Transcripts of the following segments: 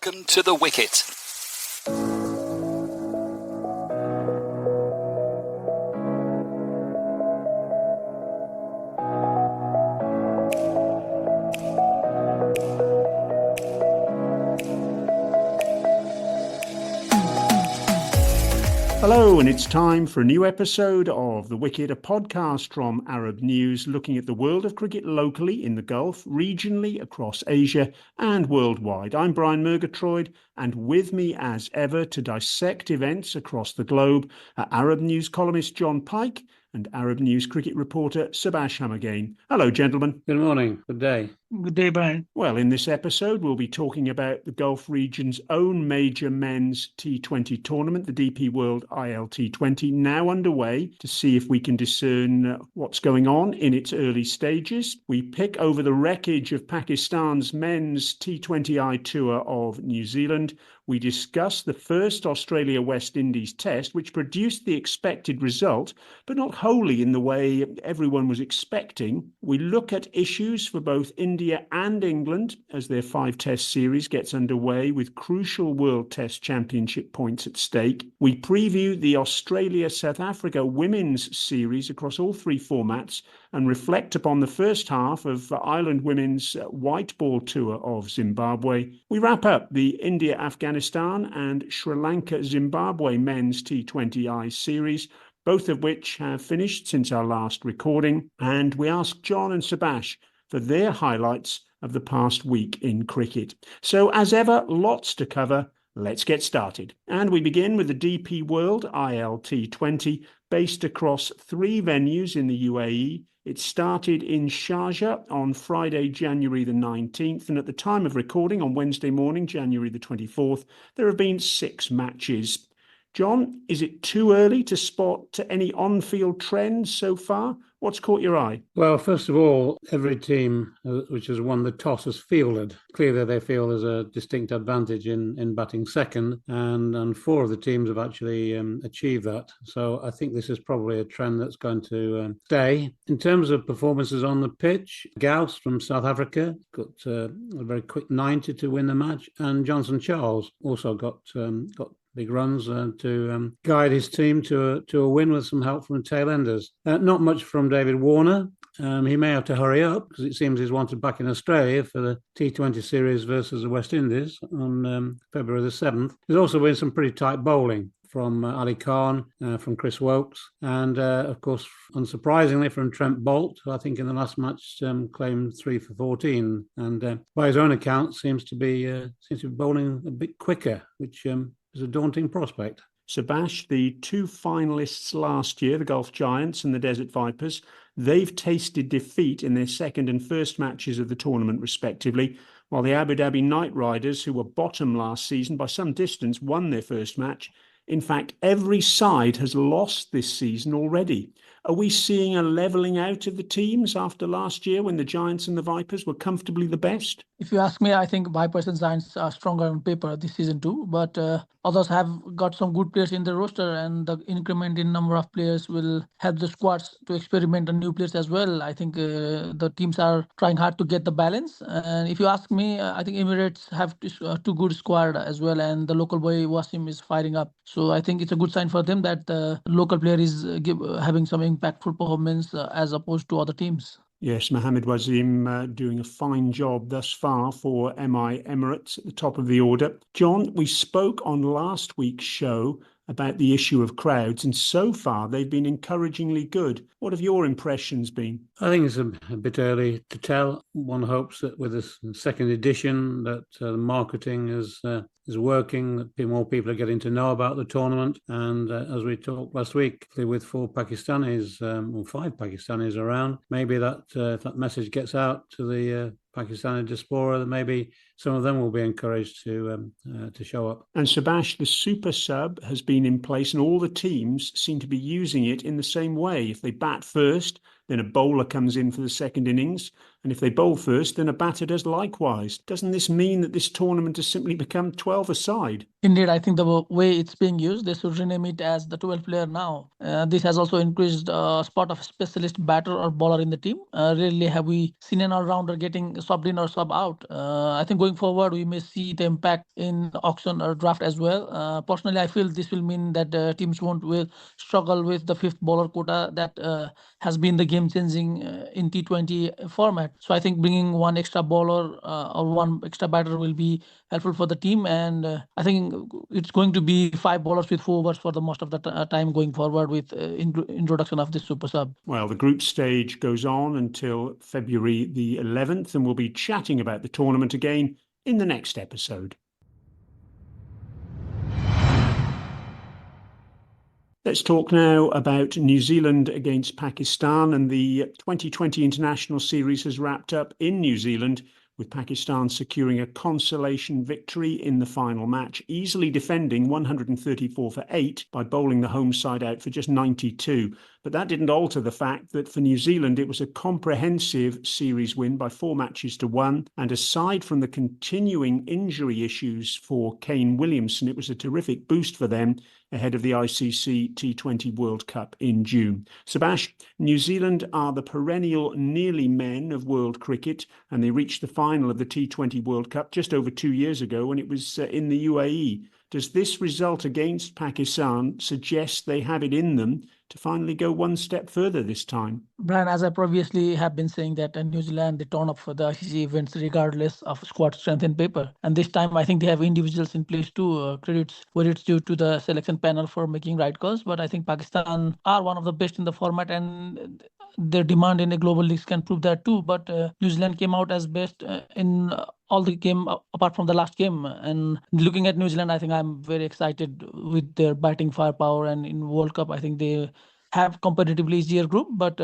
Welcome to the Wicket. Hello, and it's time for a new episode of The Wicket, a podcast from Arab News looking at the world of cricket locally in the Gulf, regionally across Asia and worldwide. I'm Brian Murgatroyd, and with me as ever to dissect events across the globe are Arab News columnist Jon Pike and Arab News cricket reporter Subas Humagain. Hello, gentlemen. Good morning. Good day. Good day, Brian. Well, in this episode, we'll be talking about the Gulf region's own major men's T20 tournament, the DP World ILT20, now underway, to see if we can discern what's going on in its early stages. We pick over the wreckage of Pakistan's men's T20I tour of New Zealand. We discuss the first Australia-West Indies test, which produced the expected result, but not wholly in the way everyone was expecting. We look at issues for both India and England as their 5-test series gets underway with crucial World Test Championship points at stake. We preview the Australia-South Africa women's series across all three formats and reflect upon the first half of Ireland women's white ball tour of Zimbabwe. We wrap up the India-Afghanistan and Sri Lanka-Zimbabwe men's T20I series, both of which have finished since our last recording, and we ask Jon and Subas for their highlights of the past week in cricket. So as ever, lots to cover. Let's get started. And we begin with the DP World ILT20, based across 3 venues in the UAE. It started in Sharjah on Friday, January the 19th, and at the time of recording on Wednesday morning, January the 24th, there have been 6 matches. Jon, is it too early to spot any on-field trends so far? What's caught your eye? Well, first of all, every team which has won the toss has fielded. Clearly, they feel there's a distinct advantage in batting second, and 4 of the teams have actually achieved that. So I think this is probably a trend that's going to stay. In terms of performances on the pitch, Gauss from South Africa got a very quick 90 to win the match, and Johnson Charles also got big runs to guide his team to a win with some help from the tail enders. Not much from David Warner. He may have to hurry up because it seems he's wanted back in Australia for the T20 series versus the West Indies on February the 7th. There's also been some pretty tight bowling from Ali Khan, from Chris Wokes, and of course, unsurprisingly, from Trent Boult, who I think in the last match claimed 3 for 14, and by his own account seems to be bowling a bit quicker, which is a daunting prospect. Subas, the 2 finalists last year, the Gulf Giants and the Desert Vipers, they've tasted defeat in their second and first matches of the tournament, respectively, while the Abu Dhabi Knight Riders, who were bottom last season by some distance, won their first match. In fact, every side has lost this season already. Are we seeing a levelling out of the teams after last year when the Giants and the Vipers were comfortably the best? If you ask me, I think Vipers and Giants are stronger on paper this season too, but others have got some good players in the roster, and the increment in number of players will help the squads to experiment on new players as well. I think the teams are trying hard to get the balance, and if you ask me, I think Emirates have too good squad as well, and the local boy Wasim is firing up. So I think it's a good sign for them that the local player is having some impactful performance as opposed to other teams. Yes, Mohamed Wasim doing a fine job thus far for MI Emirates at the top of the order. Jon, we spoke on last week's show about the issue of crowds, and so far they've been encouragingly good. What have your impressions been? I think it's a bit early to tell. One hopes that with this second edition that the marketing is working, that more people are getting to know about the tournament. And as we talked last week, with 4 Pakistanis or 5 Pakistanis around, maybe that if that message gets out to the Pakistani diaspora, that maybe some of them will be encouraged to show up. And Subas, the super sub has been in place, and all the teams seem to be using it in the same way. If they bat first, then a bowler comes in for the second innings. And if they bowl first, then a batter does likewise. Doesn't this mean that this tournament has simply become 12-a-side? Indeed, I think the way it's being used, they should rename it as the 12 player now. This has also increased spot of specialist batter or bowler in the team. Rarely have we seen an all-rounder getting subbed in or sub out. I think going forward, we may see the impact in auction or draft as well. Personally, I feel this will mean that teams will struggle with the fifth bowler quota that has been the game-changing in T20 format. So I think bringing one extra bowler or one extra batter will be helpful for the team, and I think it's going to be 5 bowlers with 4 overs for the most of the time going forward with introduction of this super sub. Well, the group stage goes on until February the 11th, and we'll be chatting about the tournament again in the next episode. Let's talk now about New Zealand against Pakistan, and the 2020 International Series has wrapped up in New Zealand, with Pakistan securing a consolation victory in the final match, easily defending 134 for 8 by bowling the home side out for just 92. But that didn't alter the fact that for New Zealand, it was a comprehensive series win by 4-1. And aside from the continuing injury issues for Kane Williamson, it was a terrific boost for them ahead of the ICC T20 World Cup in June. Subas, New Zealand are the perennial nearly men of world cricket, and they reached the final of the T20 World Cup just over 2 years ago when it was in the UAE. Does this result against Pakistan suggest they have it in them to finally go one step further this time? Brian, as I previously have been saying that New Zealand, they turn up for the ICC events regardless of squad strength and paper. And this time, I think they have individuals in place too. Credits where it's due to the selection panel for making right calls. But I think Pakistan are one of the best in the format, and their demand in the global leagues can prove that too. But New Zealand came out as best in all the game apart from the last game. And looking at New Zealand, I think I'm very excited with their batting firepower. And in World Cup, I think they have comparatively easier group, but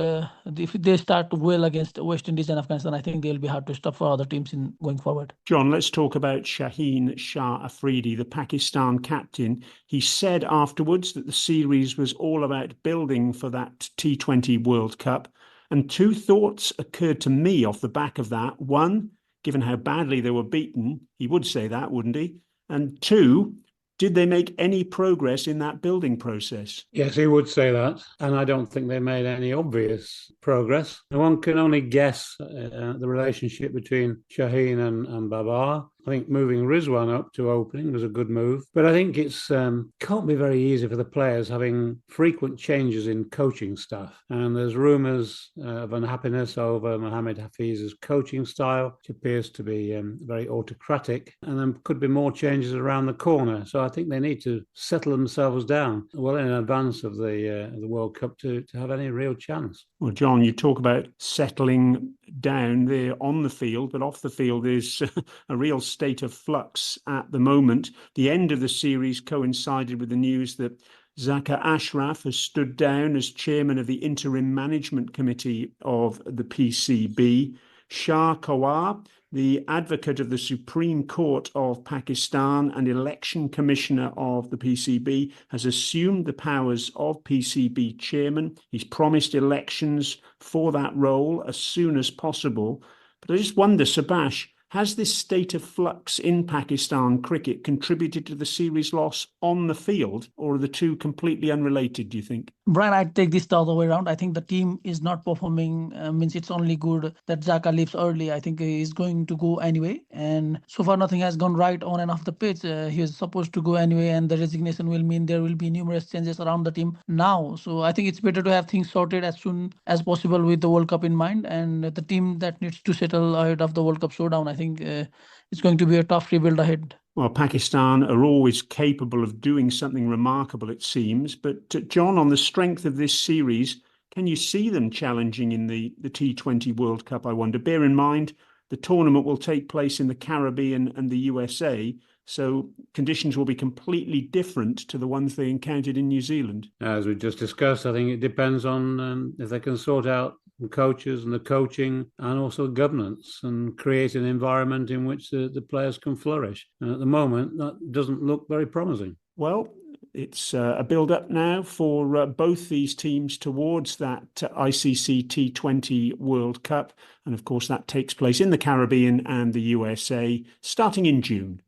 if they start well against West Indies and Afghanistan, I think they'll be hard to stop for other teams in going forward. John, let's talk about Shaheen Shah Afridi, the Pakistan captain. He said afterwards that the series was all about building for that T20 World Cup. And 2 thoughts occurred to me off the back of that. 1, given how badly they were beaten, he would say that, wouldn't he? And 2, did they make any progress in that building process? Yes, he would say that. And I don't think they made any obvious progress. One can only guess the relationship between Shaheen and Babar. I think moving Rizwan up to opening was a good move. But I think it's can't be very easy for the players having frequent changes in coaching staff. And there's rumours of unhappiness over Mohamed Hafiz's coaching style, which appears to be very autocratic. And there could be more changes around the corner. So I think they need to settle themselves down well in advance of the World Cup to have any real chance. Well, John, you talk about settling down there on the field, but off the field is a real state of flux at the moment. The end of the series coincided with the news that Zaka Ashraf has stood down as chairman of the interim management committee of the PCB. Shah Kawar, the advocate of the Supreme Court of Pakistan and election commissioner of the PCB, has assumed the powers of PCB chairman. He's promised elections for that role as soon as possible. But I just wonder, Subas, has this state of flux in Pakistan cricket contributed to the series loss on the field, or are the two completely unrelated, do you think? Brian, I'd take this the other way around. I think the team is not performing, means it's only good that Zaka leaves early. I think he's going to go anyway. And so far, nothing has gone right on and off the pitch. He is supposed to go anyway, and the resignation will mean there will be numerous changes around the team now. So I think it's better to have things sorted as soon as possible with the World Cup in mind. And the team that needs to settle ahead of the World Cup showdown, I think it's going to be a tough rebuild ahead. Well, Pakistan are always capable of doing something remarkable, it seems. But John, on the strength of this series, can you see them challenging in the T20 World Cup, I wonder? Bear in mind, the tournament will take place in the Caribbean and the USA, so conditions will be completely different to the ones they encountered in New Zealand. As we just discussed, I think it depends on if they can sort out the coaches and the coaching and also governance and create an environment in which the players can flourish. And at the moment, that doesn't look very promising. Well, It's a build-up now for both these teams towards that ICC T20 World Cup. And of course, that takes place in the Caribbean and the USA starting in June.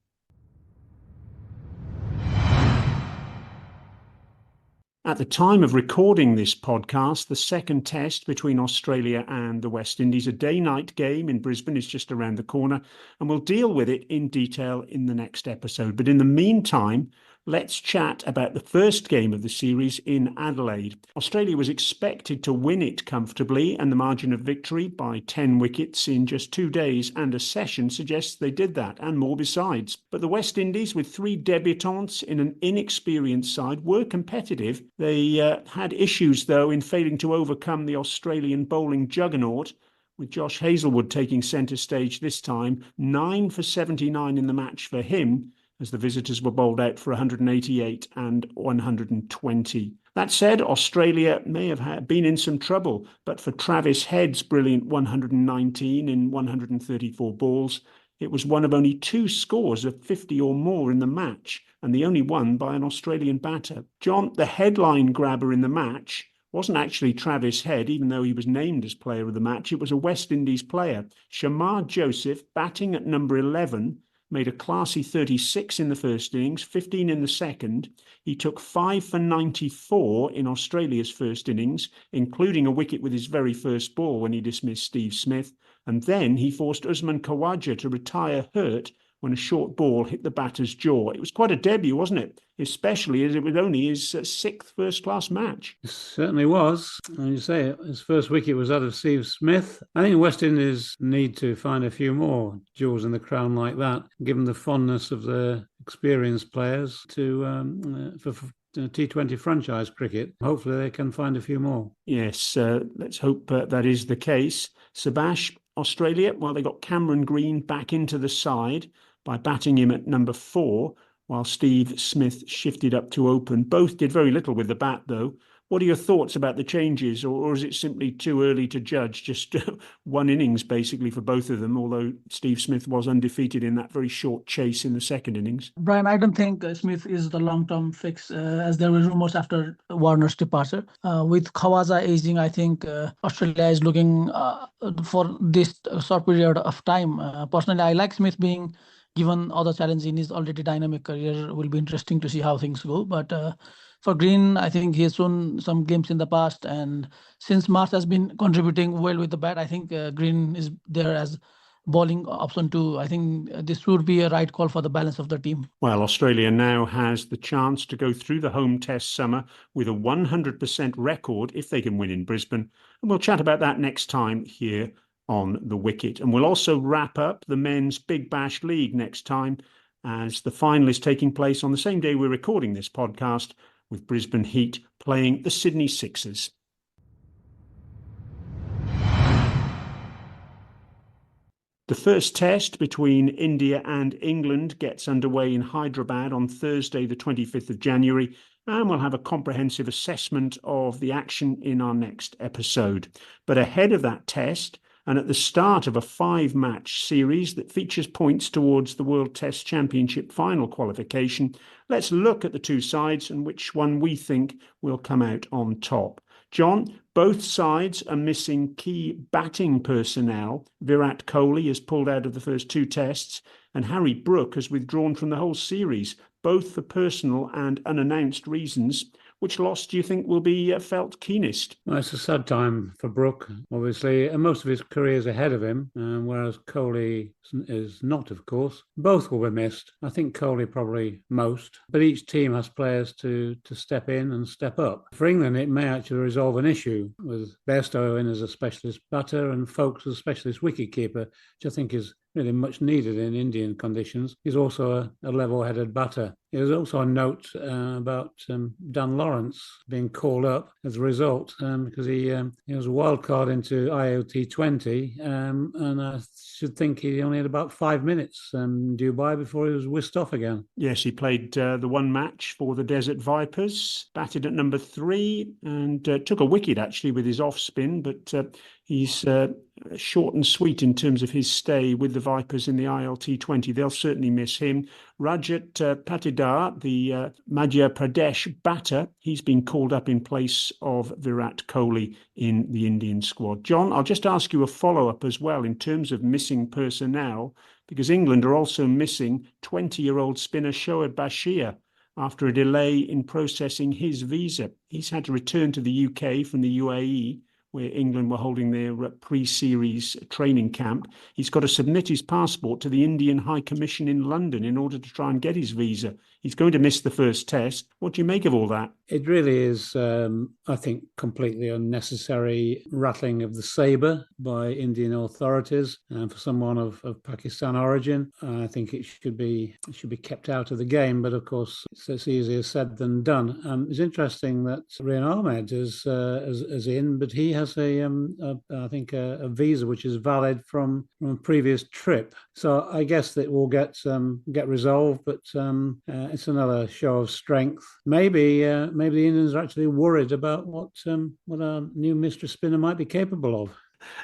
At the time of recording this podcast, the second test between Australia and the West Indies, a day-night game in Brisbane, is just around the corner, and we'll deal with it in detail in the next episode. But in the meantime, let's chat about the first game of the series in Adelaide. Australia was expected to win it comfortably, and the margin of victory by 10 wickets in just 2 days and a session suggests they did that, and more besides. But the West Indies, with 3 debutants in an inexperienced side, were competitive. They had issues, though, in failing to overcome the Australian bowling juggernaut, with Josh Hazlewood taking centre stage this time, 9 for 79 in the match for him, as the visitors were bowled out for 188 and 120. That said, Australia may have been in some trouble, but for Travis Head's brilliant 119 in 134 balls, it was one of only 2 scores of 50 or more in the match, and the only one by an Australian batter. John, the headline grabber in the match wasn't actually Travis Head, even though he was named as player of the match. It was a West Indies player. Shamar Joseph, batting at number 11, made a classy 36 in the first innings, 15 in the second. He took 5 for 94 in Australia's first innings, including a wicket with his very first ball when he dismissed Steve Smith. And then he forced Usman Khawaja to retire hurt when a short ball hit the batter's jaw. It was quite a debut, wasn't it? Especially as it was only his 6th first-class match. It certainly was. And you say his first wicket was that of Steve Smith. I think West Indies need to find a few more jewels in the crown like that, given the fondness of the experienced players for T20 franchise cricket. Hopefully they can find a few more. Yes, let's hope that is the case. Subas, Australia, well, they got Cameron Green back into the side by batting him at number 4, while Steve Smith shifted up to open. Both did very little with the bat, though. What are your thoughts about the changes, or is it simply too early to judge? Just 1 innings, basically, for both of them, although Steve Smith was undefeated in that very short chase in the second innings. Brian, I don't think Smith is the long-term fix, as there were rumors after Warner's departure. With Khawaja aging, I think Australia is looking for this short period of time. Personally, I like Smith being given other challenge in his already dynamic career. Will be interesting to see how things go. But for Green, I think he has shown some games in the past, and since Marsh has been contributing well with the bat, I think Green is there as bowling option too. I think this would be a right call for the balance of the team. Well, Australia now has the chance to go through the home test summer with a 100% record if they can win in Brisbane. And we'll chat about that next time here on The Wicket. And we'll also wrap up the Men's Big Bash League next time, as the final is taking place on the same day we're recording this podcast, with Brisbane Heat playing the Sydney Sixers. The first test between India and England gets underway in Hyderabad on Thursday, the 25th of January, and we'll have a comprehensive assessment of the action in our next episode. But ahead of that test, and at the start of a 5-match series that features points towards the World Test Championship final qualification, let's look at the 2 sides and which one we think will come out on top. John, both sides are missing key batting personnel. Virat Kohli has pulled out of the first 2 tests, and Harry Brook has withdrawn from the whole series, both for personal and unannounced reasons. Which loss do you think will be felt keenest? Well, it's a sad time for Brook, obviously, and most of his career is ahead of him, whereas Kohli is not, of course. Both will be missed. I think Kohli probably most, but each team has players to step in and step up. For England, it may actually resolve an issue with Bairstow in as a specialist batter and Foakes as a specialist wicketkeeper, which I think is really much needed in Indian conditions. He's also a level-headed batter. There's also a note about Dan Lawrence being called up as a result because he was a wild card into ILT20 and I should think he only had about 5 minutes in Dubai before he was whisked off again. Yes, he played the 1 match for the Desert Vipers, batted at number 3 and took a wicket actually with his off spin, but He's short and sweet in terms of his stay with the Vipers in the ILT20. They'll certainly miss him. Rajat Patidar, the Madhya Pradesh batter, he's been called up in place of Virat Kohli in the Indian squad. John, I'll just ask you a follow-up as well in terms of missing personnel, because England are also missing 20-year-old spinner Shoaib Bashir after a delay in processing his visa. He's had to return to the UK from the UAE, where England were holding their pre-series training camp. He's got to submit his passport to the Indian High Commission in London in order to try and get his visa. He's going to miss the first test. What do you make of all that? It really is, I think, completely unnecessary rattling of the sabre by Indian authorities. And for someone of Pakistan origin, I think it should be kept out of the game. But of course, it's easier said than done. It's interesting that Rian Ahmed is in, but he has I think a visa which is valid from a previous trip. So I guess that will get resolved. But it's another show of strength. Maybe the Indians are actually worried about what our new mistress spinner might be capable of.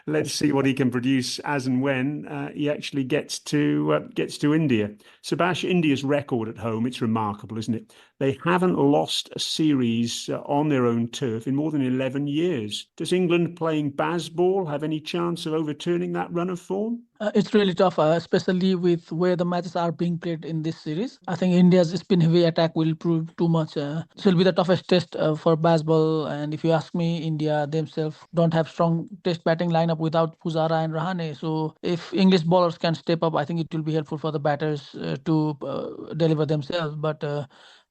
Let's see what he can produce as and when he actually gets to India. Subhash, India's record at home, it's remarkable, isn't it? They haven't lost a series on their own turf in more than 11 years. Does England playing Bazball have any chance of overturning that run of form? It's really tough, especially with where the matches are being played in this series. I think India's spin-heavy attack will prove too much. This will be the toughest test for Bazball. And if you ask me, India themselves don't have strong test batting lineup without Pujara and Rahane. So if English bowlers can step up, I think it will be helpful for the batters to deliver themselves. But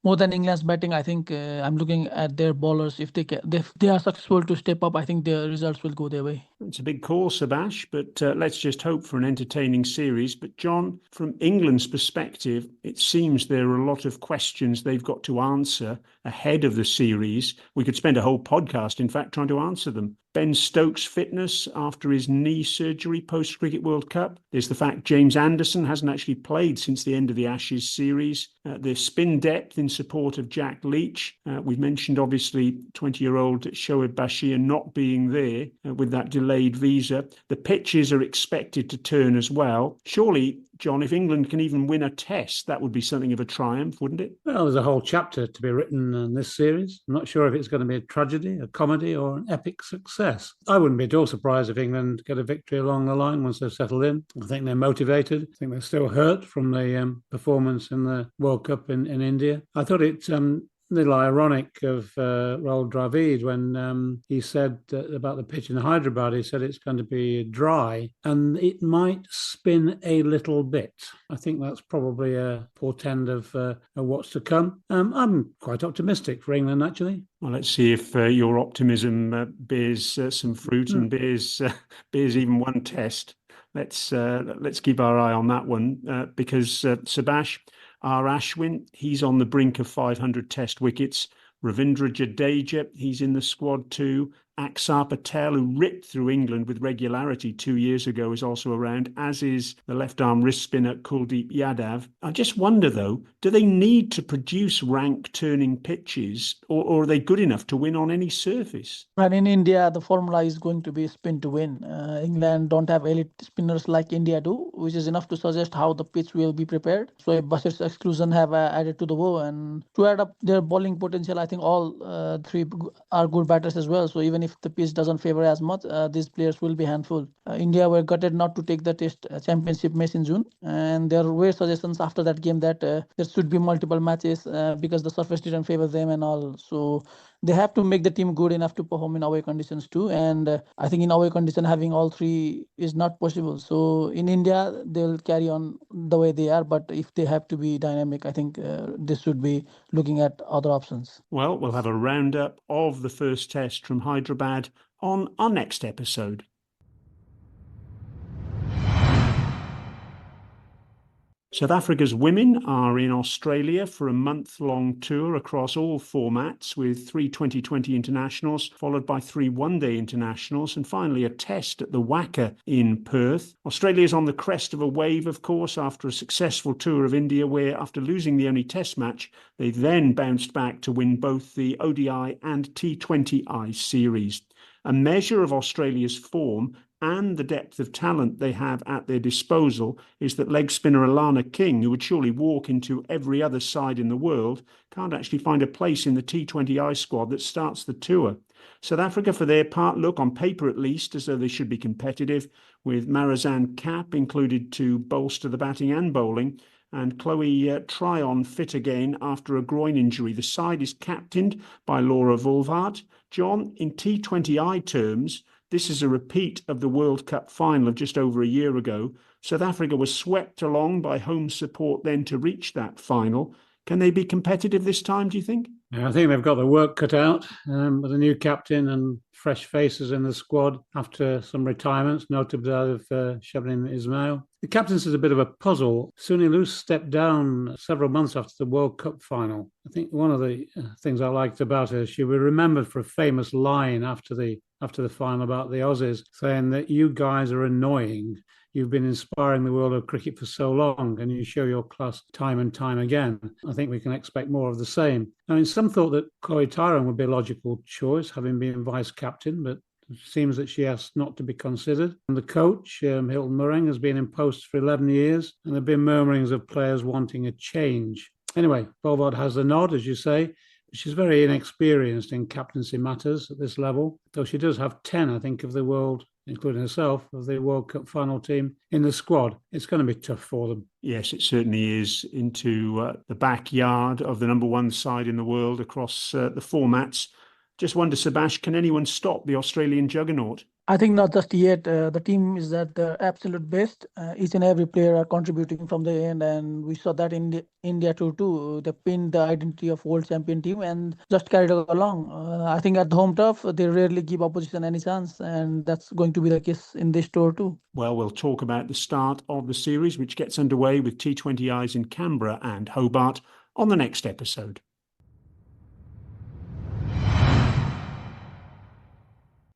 more than England's batting, I think I'm looking at their bowlers. If they are successful to step up, I think the results will go their way. It's a big call, Subhash, but let's just hope for an entertaining series. But John, from England's perspective, it seems there are a lot of questions they've got to answer ahead of the series. We could spend a whole podcast, in fact, trying to answer them. Ben Stokes' fitness after his knee surgery post-Cricket World Cup. There's the fact James Anderson hasn't actually played since the end of the Ashes series. The spin depth in support of Jack Leach. We've mentioned, obviously, 20-year-old Shoaib Bashir not being there with that delayed visa. The pitches are expected to turn as well. Surely, John, if England can even win a test, that would be something of a triumph, wouldn't it? Well, there's a whole chapter to be written in this series. I'm not sure if it's going to be a tragedy, a comedy, or an epic success. I wouldn't be at all surprised if England get a victory along the line once they've settled in. I think they're motivated. I think they're still hurt from the performance in the World Cup in India. I thought it little ironic of Rahul Dravid when he said about the pitch in Hyderabad. He said it's going to be dry and it might spin a little bit. I think that's probably a portend of what's to come. I'm quite optimistic for England, actually. Well, let's see if your optimism bears some fruit and bears even one test. Let's keep our eye on that one because Subhash, our Ashwin, he's on the brink of 500 test wickets. Ravindra Jadeja, he's in the squad too. Axar Patel, who ripped through England with regularity 2 years ago, is also around, as is the left-arm wrist spinner Kuldeep Yadav. I just wonder, though, do they need to produce rank-turning pitches, or are they good enough to win on any surface? And in India, the formula is going to be spin to win. England don't have elite spinners like India do, which is enough to suggest how the pitch will be prepared. So if Bashir's exclusion have added to the woe, and to add up their bowling potential, I think all three are good batters as well. So even if the pitch doesn't favor as much, these players will be handful. India were gutted not to take the Test championship match in June, and there were suggestions after that game that there should be multiple matches because the surface didn't favor them and all. So they have to make the team good enough to perform in away conditions too. And I think in away condition, having all three is not possible. So in India, they'll carry on the way they are. But if they have to be dynamic, I think they should be looking at other options. Well, we'll have a roundup of the first test from Hyderabad on our next episode. South Africa's women are in Australia for a month-long tour across all formats with 3 T20 internationals, followed by 3 one-day internationals, and finally a test at the WACA in Perth. Australia is on the crest of a wave, of course, after a successful tour of India, where after losing the only test match, they then bounced back to win both the ODI and T20I series. A measure of Australia's form and the depth of talent they have at their disposal is that leg spinner Alana King, who would surely walk into every other side in the world, can't actually find a place in the T20I squad that starts the tour. South Africa, for their part, look, on paper at least, as though they should be competitive, with Marizanne Kapp included to bolster the batting and bowling, and Chloe Tryon fit again after a groin injury. The side is captained by Laura Wolvaardt. John, in T20I terms, this is a repeat of the World Cup final of just over a year ago. South Africa was swept along by home support then to reach that final. Can they be competitive this time, do you think? I think they've got the work cut out with a new captain and fresh faces in the squad after some retirements, notably out of Shabnim Ismail. The captaincy is a bit of a puzzle. Suni Luce stepped down several months after the World Cup final. I think one of the things I liked about her, she was remembered for a famous line after the final about the Aussies, saying that you guys are annoying. You've been inspiring the world of cricket for so long and you show your class time and time again. I think we can expect more of the same. I mean, some thought that Chloe Tyrone would be a logical choice, having been vice-captain, but it seems that she has not to be considered. And the coach, Hilton Murring, has been in post for 11 years, and there have been murmurings of players wanting a change. Anyway, Wolvaardt has the nod, as you say. She's very inexperienced in captaincy matters at this level, though she does have 10, I think, of the world, including herself, of the World Cup final team in the squad. It's going to be tough for them. Yes, it certainly is, into the backyard of the number one side in the world across the formats. Just wonder, Subas, can anyone stop the Australian juggernaut? I think not just yet. The team is at their absolute best. Each and every player are contributing from the end, and we saw that in the India tour too. They pinned the identity of world champion team and just carried along. I think at the home turf, they rarely give opposition any chance, and that's going to be the case in this tour too. Well, we'll talk about the start of the series, which gets underway with T20Is in Canberra and Hobart on the next episode.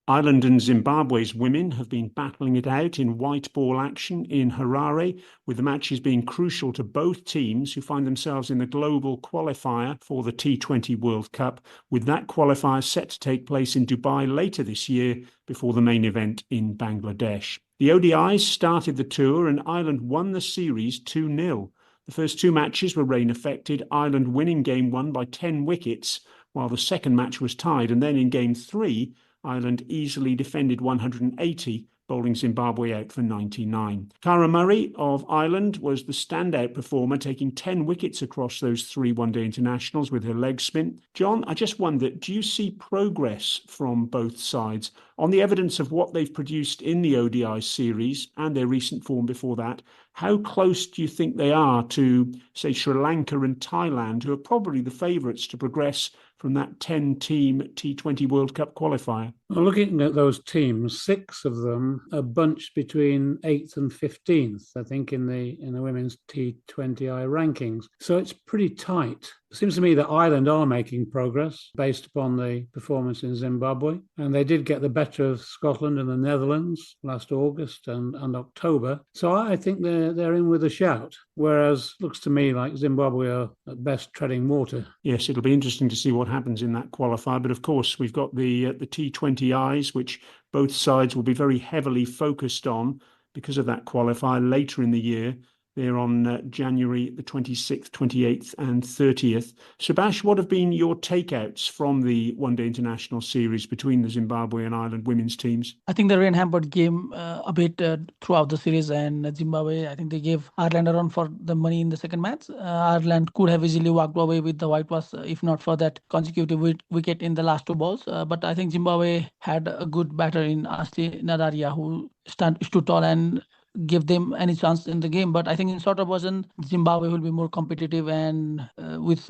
Ireland and Zimbabwe's women have been battling it out in white ball action in Harare, with the matches being crucial to both teams who find themselves in the global qualifier for the T20 World Cup, with that qualifier set to take place in Dubai later this year before the main event in Bangladesh. The ODIs started the tour and Ireland won the series 2-0. The first two matches were rain affected, Ireland winning game 1 by 10 wickets, while the second match was tied, and then in game 3, Ireland easily defended 180, bowling Zimbabwe out for 99. Cara Murray of Ireland was the standout performer, taking 10 wickets across those 3 one-day internationals with her leg spin. John, I just wonder, do you see progress from both sides on the evidence of what they've produced in the ODI series and their recent form before that? How close do you think they are to, say, Sri Lanka and Thailand, who are probably the favourites to progress from that 10-team T20 World Cup qualifier? Well, looking at those teams, 6 of them are bunched between 8th and 15th, I think, in the women's T20I rankings. So it's pretty tight. It seems to me that Ireland are making progress based upon the performance in Zimbabwe, and they did get the better of Scotland and the Netherlands last August and October. So I think they're in with a shout, whereas looks to me like Zimbabwe are at best treading water. Yes, it'll be interesting to see what happens in that qualifier. But of course, we've got the T20Is, which both sides will be very heavily focused on because of that qualifier later in the year. They're on January the 26th, 28th and 30th. Subas, what have been your takeouts from the one-day international series between the Zimbabwe and Ireland women's teams? I think the rain hampered game a bit throughout the series, and Zimbabwe, I think they gave Ireland a run for the money in the second match. Ireland could have easily walked away with the whitewash if not for that consecutive wicket in the last 2 balls. But I think Zimbabwe had a good batter in Ashley Nadaria, who stood tall and give them any chance in the game. But I think in shorter version, Zimbabwe will be more competitive, and with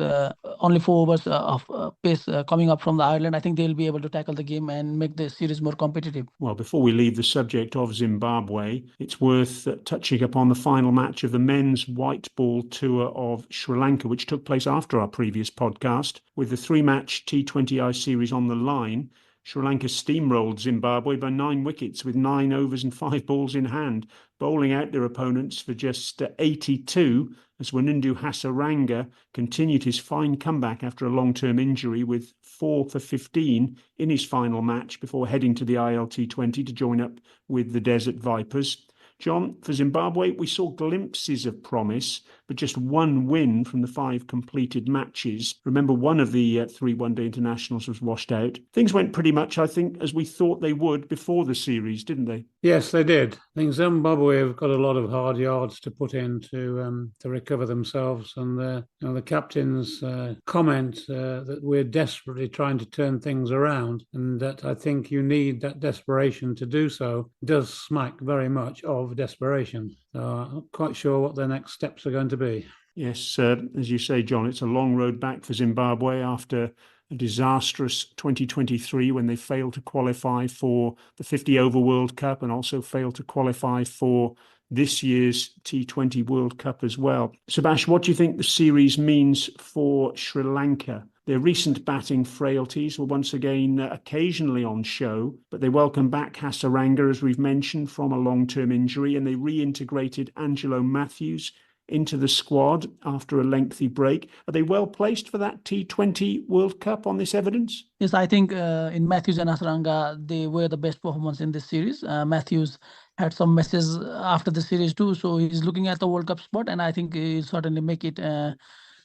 only 4 overs of pace coming up from the Ireland, I think they'll be able to tackle the game and make the series more competitive. Well, before we leave the subject of Zimbabwe, it's worth touching upon the final match of the men's white ball tour of Sri Lanka, which took place after our previous podcast, with the 3-match T20I series on the line. Sri Lanka steamrolled Zimbabwe by 9 wickets with 9 overs and 5 balls in hand, bowling out their opponents for just 82 as Wanindu Hasaranga continued his fine comeback after a long-term injury with 4 for 15 in his final match before heading to the ILT20 to join up with the Desert Vipers. John, for Zimbabwe, we saw glimpses of promise, but just one win from the 5 completed matches. Remember, one of the 3 one-day internationals was washed out. Things went pretty much, I think, as we thought they would before the series, didn't they? Yes, they did. I think Zimbabwe have got a lot of hard yards to put in to recover themselves. And the captain's comment that we're desperately trying to turn things around, and that I think you need that desperation to do so, does smack very much of desperation. So I'm not quite sure what their next steps are going to be. Yes, as you say, John, it's a long road back for Zimbabwe after a disastrous 2023 when they failed to qualify for the 50-over World Cup and also failed to qualify for this year's T20 World Cup as well. Subas, what do you think the series means for Sri Lanka? Their recent batting frailties were once again occasionally on show, but they welcome back Hasaranga, as we've mentioned, from a long-term injury, and they reintegrated Angelo Matthews into the squad after a lengthy break. Are they well placed for that T20 World Cup on this evidence? Yes, I think in Matthews and Hasaranga, they were the best performance in this series. Matthews had some messes after the series too, so he's looking at the World Cup spot, and I think he'll certainly make it.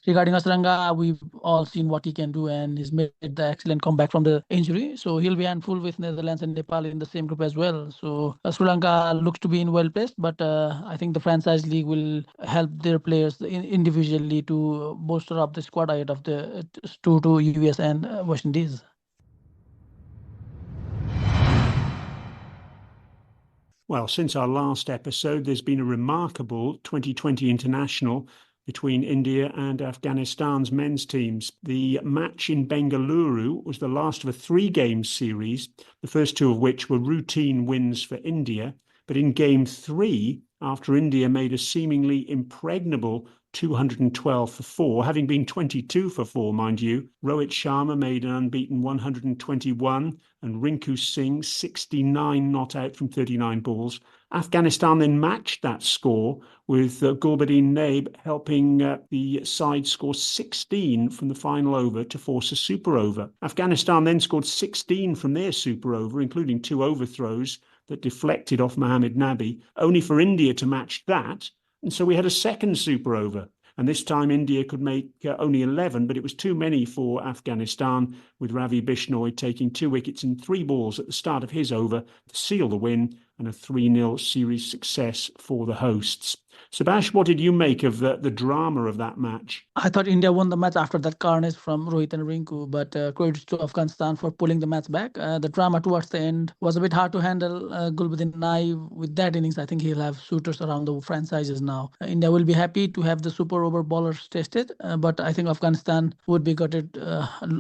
Regarding Hasaranga, we've all seen what he can do, and he's made the excellent comeback from the injury. So he'll be handful with Netherlands and Nepal in the same group as well. So Sri Lanka looks to be in well placed, but I think the franchise league will help their players individually to bolster up the squad ahead of the to US and West Indies. Well, since our last episode, there's been a remarkable 2020 international between India and Afghanistan's men's teams. The match in Bengaluru was the last of a 3-game series, the first 2 of which were routine wins for India. But in game 3, after India made a seemingly impregnable 212 for 4, having been 22 for 4, mind you, Rohit Sharma made an unbeaten 121 and Rinku Singh 69 not out from 39 balls. Afghanistan then matched that score with Gulbuddin Naib helping the side score 16 from the final over to force a super over. Afghanistan then scored 16 from their super over, including 2 overthrows that deflected off Mohammad Nabi, only for India to match that. And so we had a second super over. And this time India could make only 11, but it was too many for Afghanistan, with Ravi Bishnoi taking 2 wickets and 3 balls at the start of his over to seal the win and a 3-0 series success for the hosts. Subas, what did you make of the drama of that match? I thought India won the match after that carnage from Rohit and Rinku, but credit to Afghanistan for pulling the match back. The drama towards the end was a bit hard to handle. Gulbuddin Naib, with that innings, I think he'll have suitors around the franchises now. India will be happy to have the super over bowlers tested, but I think Afghanistan would be gutted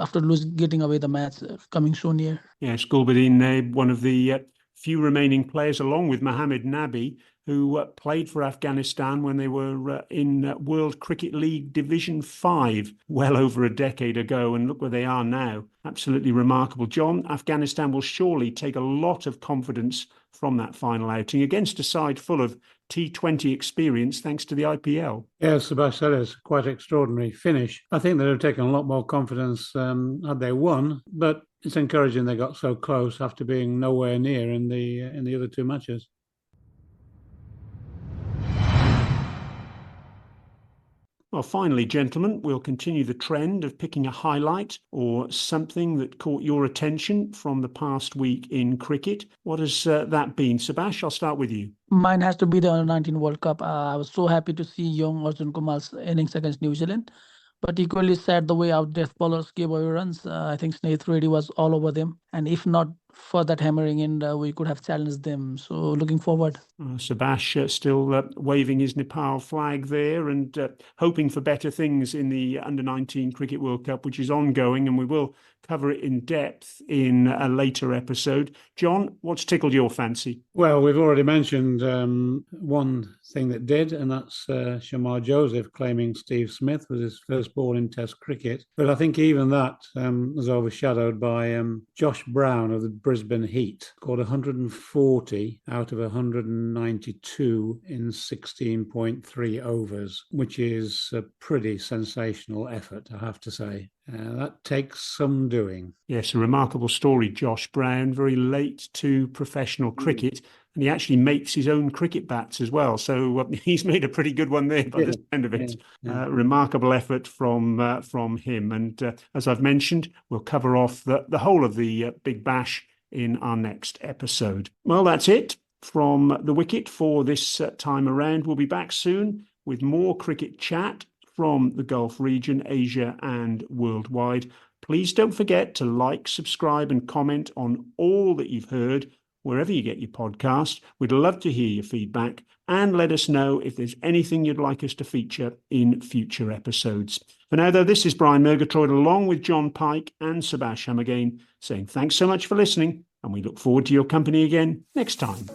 after getting away the match coming so near. Yes, Gulbuddin Naib, one of the few remaining players, along with Mohammad Nabi, who played for Afghanistan when they were in World Cricket League Division 5 well over a decade ago. And look where they are now. Absolutely remarkable. John, Afghanistan will surely take a lot of confidence from that final outing against a side full of T20 experience thanks to the IPL. Yes, Sebastian, it's quite an extraordinary finish. I think they'd have taken a lot more confidence had they won, but it's encouraging they got so close after being nowhere near in the other 2 matches. Well, finally, gentlemen, we'll continue the trend of picking a highlight or something that caught your attention from the past week in cricket. What has that been? Subas, I'll start with you. Mine has to be the Under-19 World Cup. I was so happy to see young Arjun Kumal's innings against New Zealand, but equally sad the way our death bowlers gave away runs. I think Snaith Reddy was all over them, and if not for that hammering in, we could have challenged them. So looking forward. Subas still waving his Nepal flag there and hoping for better things in the Under-19 Cricket World Cup, which is ongoing, and we will cover it in depth in a later episode. John, what's tickled your fancy? Well, we've already mentioned one thing that did, and that's Shamar Joseph claiming Steve Smith was his first ball in Test cricket. But I think even that was overshadowed by Josh Josh Brown of the Brisbane Heat scored 140 out of 192 in 16.3 overs, which is a pretty sensational effort, I have to say. That takes some doing. Yes, a remarkable story, Josh Brown, very late to professional cricket. And he actually makes his own cricket bats as well. So he's made a pretty good one there by the sound of it. Remarkable effort from him. And as I've mentioned, we'll cover off the whole of the Big Bash in our next episode. Well, that's it from the Wicket for this time around. We'll be back soon with more cricket chat from the Gulf region, Asia and worldwide. Please don't forget to like, subscribe and comment on all that you've heard wherever you get your podcast. We'd love to hear your feedback and let us know if there's anything you'd like us to feature in future episodes. For now, though, this is Brian Murgatroyd along with Jon Pike and Subas Humagain saying thanks so much for listening, and we look forward to your company again next time.